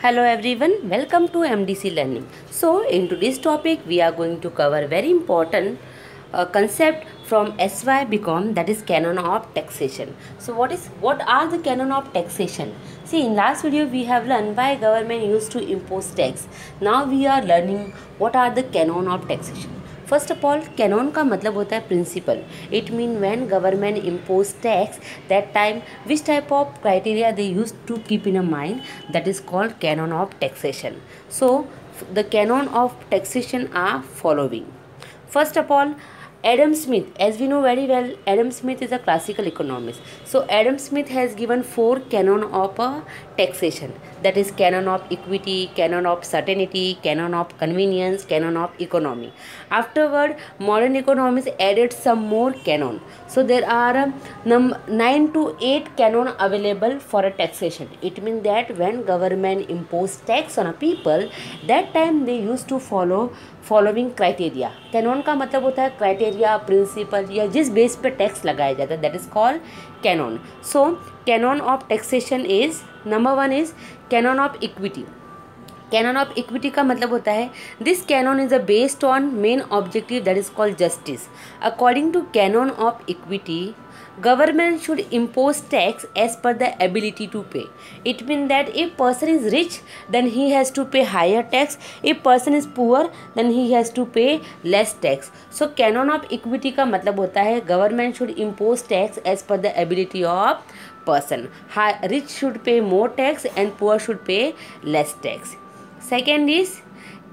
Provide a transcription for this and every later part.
Hello everyone, welcome to MDC Learning. So in today's topic we are going to cover very important concept from SY BCom, that is canon of taxation. So what are the canon of taxation? See, in last video we have learned why government used to impose tax. Now we are learning what are the canon of taxation. First of all canon का मतलब होता है principle. It mean when government impose tax that time which type of criteria they use to keep in a mind, that is called canon of taxation. So the canon of taxation are following. First of all, Adam Smith, as we know very well, Adam Smith is a classical economist. So Adam Smith has given 4 canon of taxation, that is canon of equity, canon of certainty, canon of convenience, canon of economy. Afterward, modern economists added some more canon. So there are 9 to 8 canon available for a taxation. It means that when government impose tax on a people, that time they used to follow following criteria. Canon का मतलब होता है criteria, principal या जिस base पे tax लगाया जाता है, that is called canon. So canon of taxation is number 1 is canon of equity. Canon of equity का मतलब होता है this canon is a based on main objective, that is called justice. According to canon of equity, government should impose tax as per the ability to pay. It means that if person is rich, then he has to pay higher tax. If person is poor, then he has to pay less tax. So canon of equity का मतलब होता है government should impose tax as per the ability of person. Rich should pay more tax and poor should pay less tax. Second is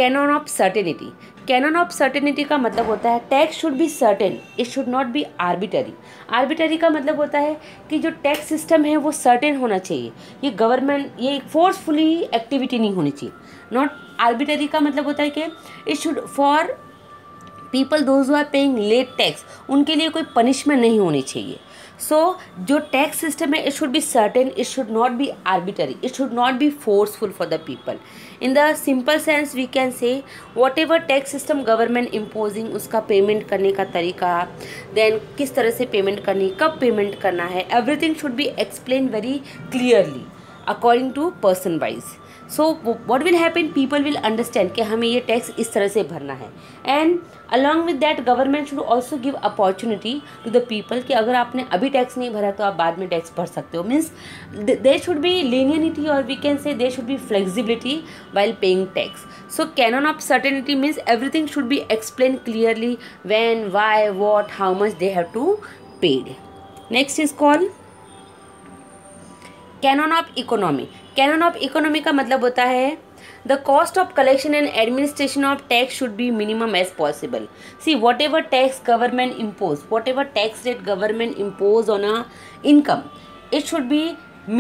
canon of certainty. Cannon of certainty का मतलब होता है tax should be certain, it should not be arbitrary. Arbitrary का मतलब होता है कि जो टैक्स सिस्टम है वो सर्टेन होना चाहिए. ये गवर्नमेंट ये फोर्सफुली एक्टिविटी नहीं होनी चाहिए. नॉट आर्बिटरी का मतलब होता है कि it should for people those who are paying late tax, उनके लिए कोई पनिशमेंट नहीं होनी चाहिए. सो जो टैक्स सिस्टम है it should be certain, it should not be arbitrary, it should not be forceful for the people. In the simple sense we can say whatever tax system government imposing, उसका payment करने का तरीका, then किस तरह से payment करनी, कब payment करना है, everything should be explain very clearly according to person wise. So what will happen, people will understand कि हमें ये टैक्स इस तरह से भरना है. And along with that government should also give opportunity to the people कि अगर आपने अभी टैक्स नहीं भरा तो आप बाद में टैक्स भर सकते हो. Means there should be leniency और we can say there should be flexibility while paying tax. So canon of certainty means everything should be explain clearly when, why, what, how much they have to paid. Next is called canon of economy. Canon of economy का मतलब होता है the cost of collection and administration of tax should be minimum as possible. See, whatever tax government impose, whatever tax rate government impose on a income, it should be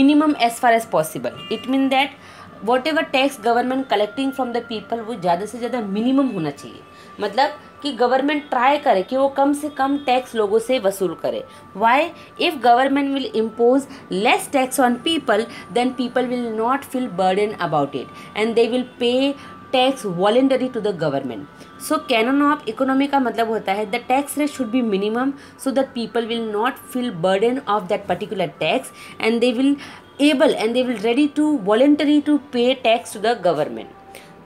minimum as far as possible. It means that whatever tax government collecting from the people वो ज़्यादा से ज़्यादा minimum होना चाहिए. मतलब कि government try करे कि वो कम से कम टैक्स लोगों से वसूल करे. Why? If government will impose less tax on people, then people will not feel burden about it and they will pay tax voluntary to the government. So canon of economy का मतलब होता है the tax rate should be minimum so that people will not feel burden of that particular tax and they will able and they will ready to voluntary to pay tax to the government.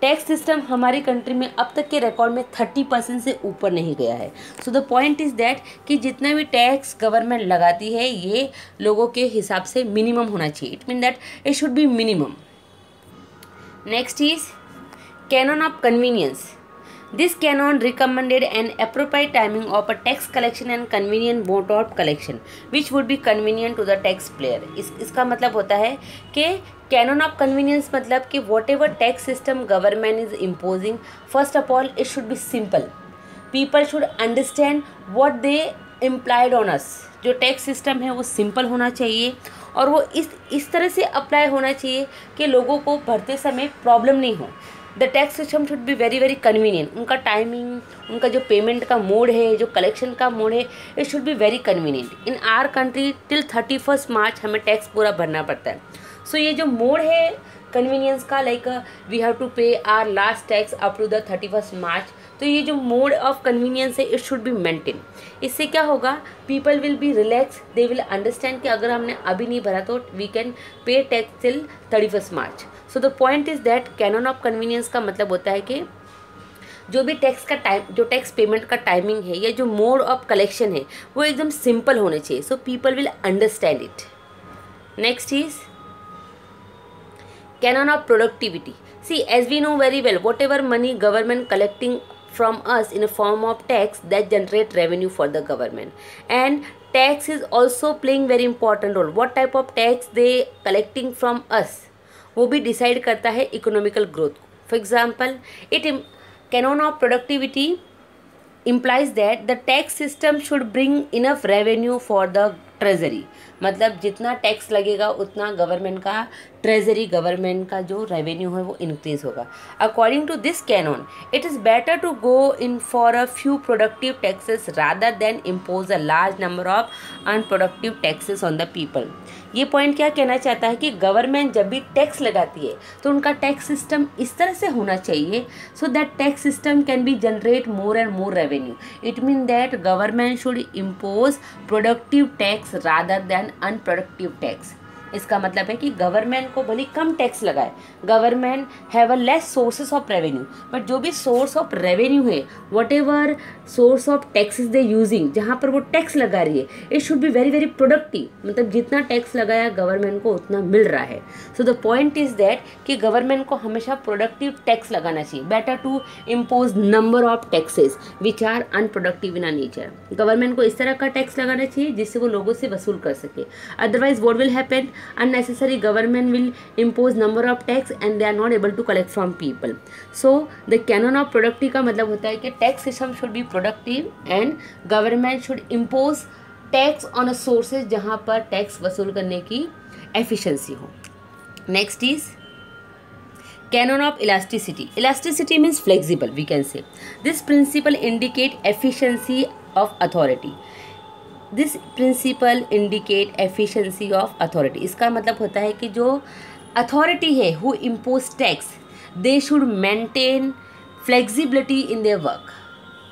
Tax system हमारी country में अब तक के record में 30% से ऊपर नहीं गया है. So the point is that कि जितना भी टैक्स गवर्नमेंट लगाती है ये लोगों के हिसाब से मिनिमम होना चाहिए. It mean that it should be minimum. Next is canon of convenience. This canon recommended an appropriate timing of a tax collection and convenient mode of collection, which would be convenient to the taxpayer. इसका मतलब होता है कि canon of convenience मतलब कि whatever tax system government is imposing, first of all it should be simple. People should understand what they implied on us. जो tax system है वो सिंपल होना चाहिए और वो इस तरह से अप्लाई होना चाहिए कि लोगों को भरते समय प्रॉब्लम नहीं हो. The tax system should be very very convenient. उनका टाइमिंग, उनका जो पेमेंट का मोड है, जो कलेक्शन का मोड है, it should be very convenient. In our country till 31 March हमें टैक्स पूरा भरना पड़ता है. सो ये जो मोड है कन्वीनियंस का, like we have to pay our last tax up to the 31 March. तो ये जो मोड ऑफ कन्वीनियंस है इट शुड बी मेंटेन। इससे क्या होगा, people will be relax, they will understand कि अगर हमने अभी नहीं भरा तो we can pay tax till 31 March. So the point is that canon of convenience का मतलब होता है कि जो भी टैक्स का टाइम, जो टैक्स पेमेंट का टाइमिंग है या जो मोड ऑफ कलेक्शन है वो एकदम सिंपल होने चाहिए, सो people will understand it. Next is canon of productivity. See, as we know very well, whatever money government collecting from us in a form of tax, that generate revenue for the government, and tax is also playing very important role. What type of tax they collecting from us वो भी decide करता है economical growth को. For example, canon of productivity implies that the tax system should bring enough revenue for the treasury, मतलब जितना tax लगेगा उतना government का ट्रेजरी, गवर्नमेंट का जो रेवेन्यू है वो इंक्रीज होगा। According to this canon it is better to go in for a few productive taxes rather than impose a large number of unproductive taxes on the people. ये point क्या कहना चाहता है कि गवर्नमेंट जब भी टैक्स लगाती है तो उनका टैक्स सिस्टम इस तरह से होना चाहिए सो that tax system can be generate more and more revenue. It mean that government should impose productive tax rather than unproductive tax. इसका मतलब है कि गवर्नमेंट को भले कम टैक्स लगाए, government have a less sources of revenue, but जो भी source of revenue है, what ever source of taxes they using, जहाँ पर वो टैक्स लगा रही है, it should be very very productive. मतलब जितना टैक्स लगाया गवर्नमेंट को उतना मिल रहा है। So the point is that कि गवर्नमेंट को हमेशा प्रोडक्टिव टैक्स लगाना चाहिए। Better to impose number of taxes which are unproductive in nature. Government को इस तरह का टैक्स लगाना चाहिए जिससे वो लोगों से वसूल कर सके। Otherwise what will happen, unnecessary government will impose number of tax and they are not able to collect from people. So the canon of productivity का मतलब होता है कि tax system should be productive and government should impose tax on a sources जहाँ पर tax वसूल करने की efficiency हो। Next is canon of elasticity. Elasticity means flexible, we can say. This principle indicate efficiency of authority. This principle indicate efficiency of authority. इसका मतलब होता है कि जो अथॉरिटी है who impose tax, they should maintain flexibility in their work.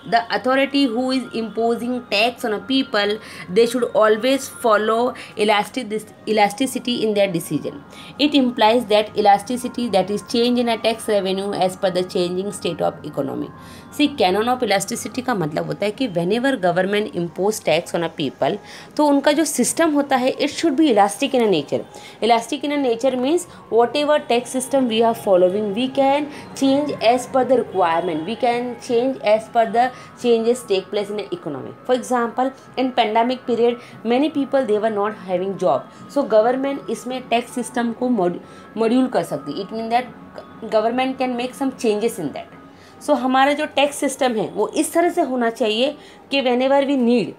The authority who is imposing tax on a people, they should always follow elasticity in their decision. It implies that elasticity, that is change in a tax revenue as per the changing state of economy. See, canon of elasticity का मतलब होता है कि whenever government impose tax on a people, तो उनका जो system होता है it should be elastic in a nature. Elastic in a nature means whatever tax system we are following, we can change as per the requirement. We can change as per the changes take place in the economy. For example, in pandemic period, many people they were not having job. So government इसमें tax system को module कर सकती है. It means that government can make some changes in that. So हमारा जो tax system है वो इस तरह से होना चाहिए कि whenever we need,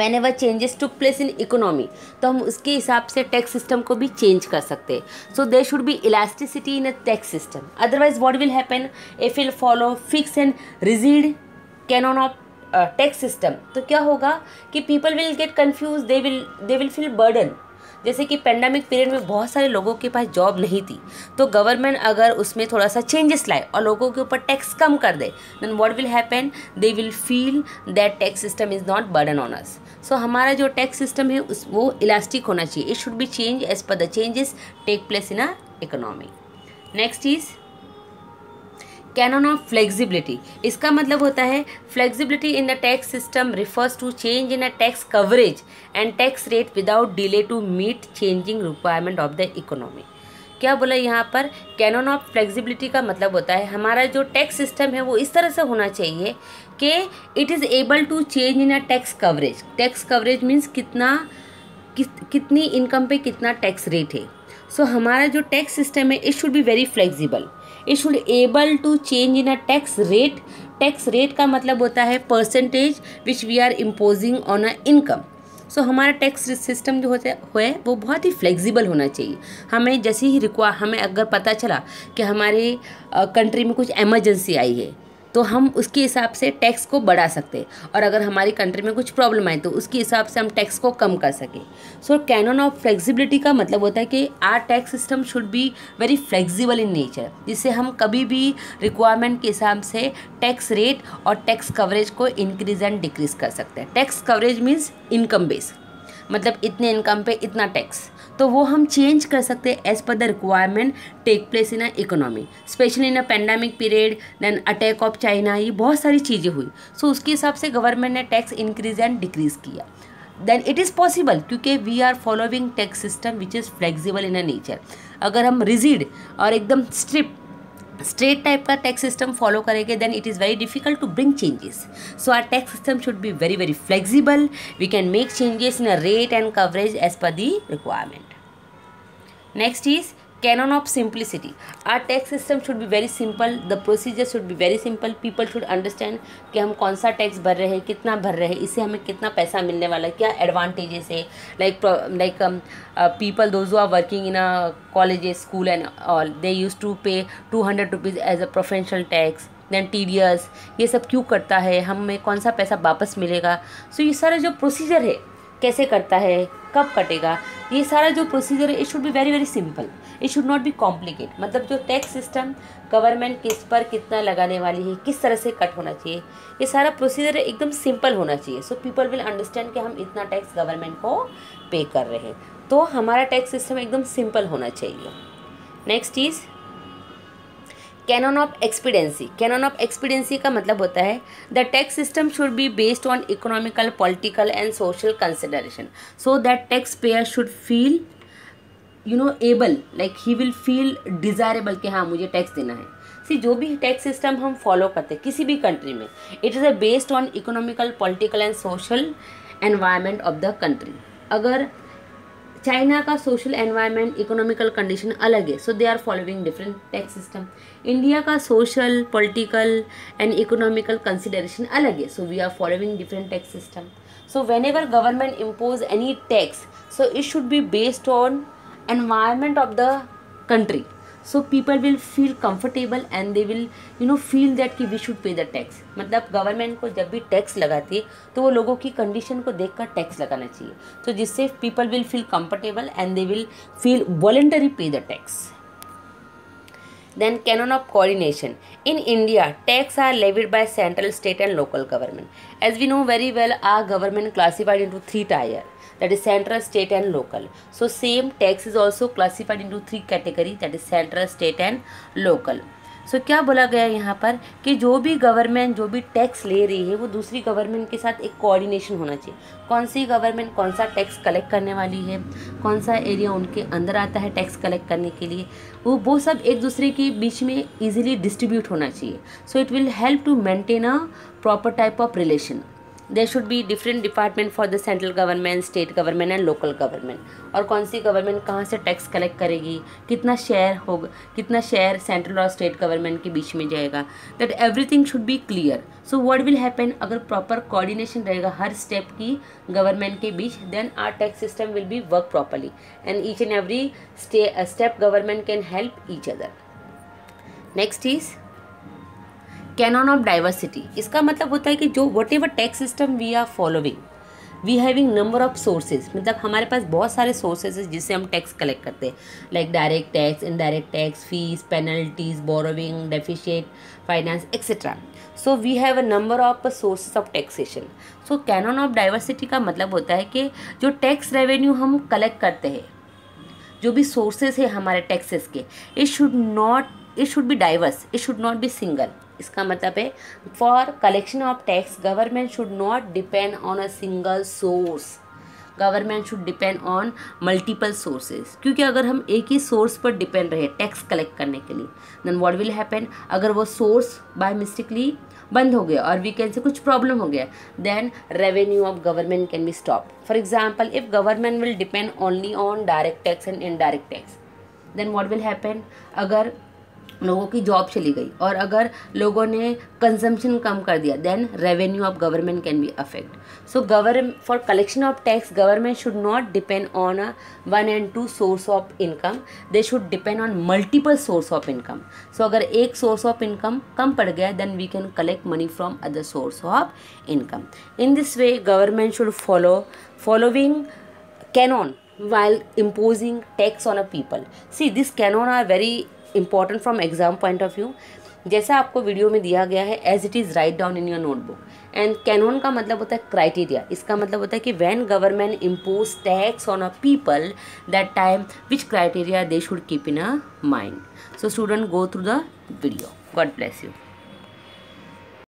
whenever changes took place in economy, तो हम उसके हिसाब से टैक्स सिस्टम को भी चेंज कर सकते हैं. So there should be elasticity in a tax system. Otherwise what will happen if will follow fix and rigid canon of tax system. तो क्या होगा कि people will get confuse, they will feel burden. जैसे कि pandemic period में बहुत सारे लोगों के पास जॉब नहीं थी, तो गवर्नमेंट अगर उसमें थोड़ा सा चेंजेस लाए और लोगों के ऊपर टैक्स कम कर दे, then what will happen, they will feel that tax system is not burden on us. So हमारा जो टैक्स सिस्टम है वो इलास्टिक होना चाहिए. It should be change as per the changes take place in a economy. Next is canon of flexibility. इसका मतलब होता है flexibility in the tax system refers to change in a tax coverage and tax rate without delay to meet changing requirement of the economy. क्या बोला यहाँ पर, cannon of flexibility का मतलब होता है हमारा जो टैक्स सिस्टम है वो इस तरह से होना चाहिए कि it is able to change in a tax coverage. Tax coverage means कितनी इनकम पे कितना टैक्स रेट है. सो हमारा जो टैक्स सिस्टम है it should be very flexible. It should able to change in a tax rate. Tax rate का मतलब होता है percentage which we are imposing on a income. So हमारा टैक्स सिस्टम जो होता है वो बहुत ही फ्लेक्सिबल होना चाहिए. हमें जैसे ही हमें अगर पता चला कि हमारे कंट्री में कुछ एमरजेंसी आई है, तो हम उसके हिसाब से टैक्स को बढ़ा सकते, और अगर हमारी कंट्री में कुछ प्रॉब्लम आए तो उसके हिसाब से हम टैक्स को कम कर सकें। सो कैनन ऑफ फ्लेक्सिबिलिटी का मतलब होता है कि our tax system should be very flexible in nature, जिससे हम कभी भी रिक्वायरमेंट के हिसाब से टैक्स रेट और टैक्स कवरेज को इंक्रीज एंड डिक्रीज कर सकते हैं। Tax coverage means income base, मतलब इतने इनकम पे इतना टैक्स, तो वो हम चेंज कर सकते हैं as per the requirement take place in a economy, especially in a pandemic period, then attack of China, ये बहुत सारी चीज़ें हुई। सो उसके हिसाब से गवर्नमेंट ने टैक्स इंक्रीज एंड डिक्रीज किया। देन इट इज़ पॉसिबल, क्योंकि we are following tax system which is flexible in a nature. अगर हम रिजिड और एकदम स्ट्रेट टाइप का टैक्स सिस्टम फॉलो करेंगे, then it is very difficult to bring changes. So our tax system should be very very flexible, we can make changes in a rate and coverage as per the requirement. Next is canon of simplicity. Our tax system should be very simple, the procedure should be very simple, people should understand कि हम कौन सा tax भर रहे हैं, कितना भर रहे हैं, इससे हमें कितना पैसा मिलने वाला है, क्या एडवांटेजेस है। like people those who are working in a colleges, school and all, they used to pay 200 rupees as a professional tax, then TDS, ये सब क्यों करता है, हमें कौन सा पैसा वापस मिलेगा। सो ये सारा जो प्रोसीजर है, कैसे करता है, कब कटेगा, ये सारा जो प्रोसीजर है, it should be very very simple, it should not B complicate. मतलब जो टैक्स सिस्टम गवर्नमेंट किस पर कितना लगाने वाली है, किस तरह से कट होना चाहिए, ये सारा प्रोसीजर एकदम सिंपल होना चाहिए। सो पीपल विल अंडरस्टैंड कि हम इतना टैक्स गवर्नमेंट को पे कर रहे हैं, तो हमारा टैक्स सिस्टम एकदम सिंपल होना चाहिए। Next is canon of expediency. Canon of expediency का मतलब होता है the tax system should be based on economical, political and social consideration, so that tax payer should feel able, like he will feel desirable कि हाँ मुझे tax देना है। सी जो भी टैक्स सिस्टम हम फॉलो करते हैं किसी भी कंट्री में, it is a based on economical, political and social environment of the country. अगर चाइना का सोशल एनवायरनमेंट, इकोनॉमिकल कंडीशन अलग है, so they are following different tax system. India का social, political and economical consideration अलग है, so we are following different tax system. So whenever government impose any tax, so it should be based on environment of the country, so people will feel comfortable and they will feel that कि we should pay the tax. मतलब government को जब भी tax लगाती है तो वो लोगों की कंडीशन को देखकर टैक्स लगाना चाहिए, तो जिससे people will feel comfortable and they will feel voluntary pay the tax. Then canon of coordination. In India, tax are levied by central, state and local government. As we know very well, our government classified into 3 tier, that is central, state and local. So same tax is also classified into 3 category, that is central, state and local. सो क्या बोला गया है यहाँ पर कि जो भी government जो भी टैक्स ले रही है वो दूसरी गवर्नमेंट के साथ एक कोऑर्डिनेशन होना चाहिए। कौन सी गवर्नमेंट कौन सा टैक्स कलेक्ट करने वाली है, कौन सा एरिया उनके अंदर आता है टैक्स कलेक्ट करने के लिए, वो सब एक दूसरे के बीच में इजीली डिस्ट्रीब्यूट होना चाहिए। So it will help to maintain a proper type of relation. There should be different department for the central government, state government and local government. और कौन सी गवर्नमेंट कहाँ से टैक्स कलेक्ट करेगी, कितना शेयर होगा, कितना शेयर सेंट्रल और state government के बीच में जाएगा, that everything should be clear. So what will happen, अगर प्रॉपर कोऑर्डिनेशन रहेगा हर स्टेप की गवर्नमेंट के बीच, then our tax system will be work properly and each and every step government can help each other. Next is canon of diversity. इसका मतलब होता है कि जो whatever tax system we are following, we having number of sources, मतलब हमारे पास बहुत सारे सोर्सेज है जिससे हम टैक्स कलेक्ट करते हैं, like direct tax, indirect tax, fees, penalties, borrowing, deficit, finance etcetera. So we have a number of sources of taxation. So canon of diversity का मतलब होता है कि जो टैक्स रेवेन्यू हम कलेक्ट करते हैं, जो भी सोर्सेज है हमारे टैक्सेस के, it should B diverse, it should not B single. इसका मतलब है for collection of tax government should not depend on a single source, government should depend on multiple sources. क्योंकि अगर हम एक ही सोर्स पर डिपेंड रहे टैक्स कलेक्ट करने के लिए, देन व्हाट विल हैपन, अगर वो सोर्स बाय मिस्टेकली बंद हो गया और वीकेंड से कुछ प्रॉब्लम हो गया, then revenue of government can be stop. For example, if government will depend only on direct tax and indirect tax, then what will happen, अगर लोगों की जॉब चली गई, और अगर लोगों ने कंजम्पशन कम कर दिया, then revenue of government can be affect. So government for collection of tax government should not depend on a one and two source of income, they should depend on multiple source of income. So अगर एक source of income कम पड़ गया, then we can collect money from other source of income. In this way government should following canon while imposing tax on a people. See, this canon are very important from exam point of view. जैसा आपको video में दिया गया है, as it is write down in your notebook. And canon का मतलब होता है क्राइटेरिया। इसका मतलब होता है कि when government impose tax on a people, that time which criteria they should keep in a mind. So student, go through the video. God bless you.